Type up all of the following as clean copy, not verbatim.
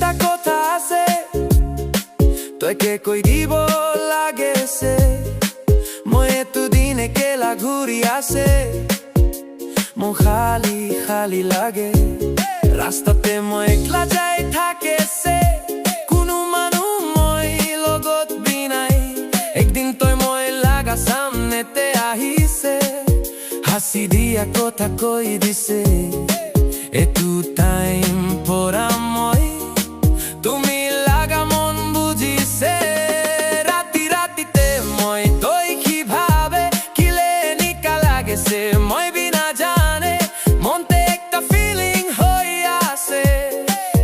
তা কথা আছে তোকে কই দিব লাগেছে মই এতদিনে কেলা ঘুরি আসে মো খালি খালি লাগে রাস্তাতে মই একলা যাই থাকেছে কোনো মানুহ মই লগত বিনাই একদিন তই মই লাগা সামনেতে আহিছে হাসি দিয়া কথা কই দিছে এটু টাইম পরা মই তুমি লাগা মন বুঝিছে রাতি রাতিতে মই তই কি ভাবে কিলে নিকা লাগেছে মই বিনা জানে মনতে একটা ফিলিং হই আছে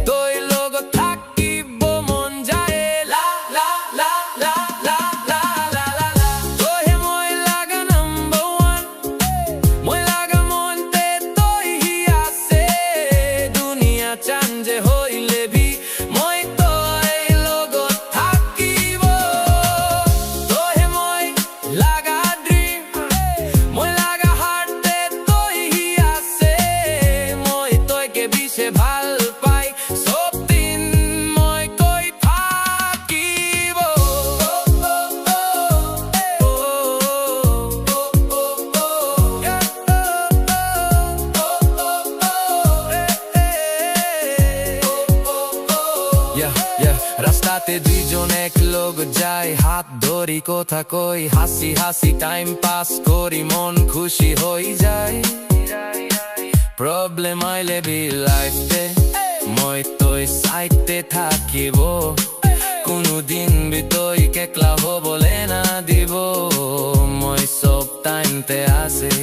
তই লগত থাকিব মন যায় লা লা লা লা লা লা লা লা লা তই মই লাগা নাম্বার ওয়ান মই লাগা মনতে তই হি আছে দুনিয়া চাঞ্জে হইলে বি মই তই লগত থাকিব তই মই লাগা ড্রিম মই লাগা হার্টে তই হি আছে মই তইকে বিশে ভাল পাই সব দিন মই কই থাকিব রাস্তাতে দুইজন এক লোক যায় হাত ধরি কথা কই হাসি হাসি টাইম পাস করি মন খুশি হই যায় প্রবলেম আইলে বি লাইফতে মই তই সাইডতে থাকিব কোনোদিন বি তই কেকলা হবলে না দিব মই সব টাইমতে আছে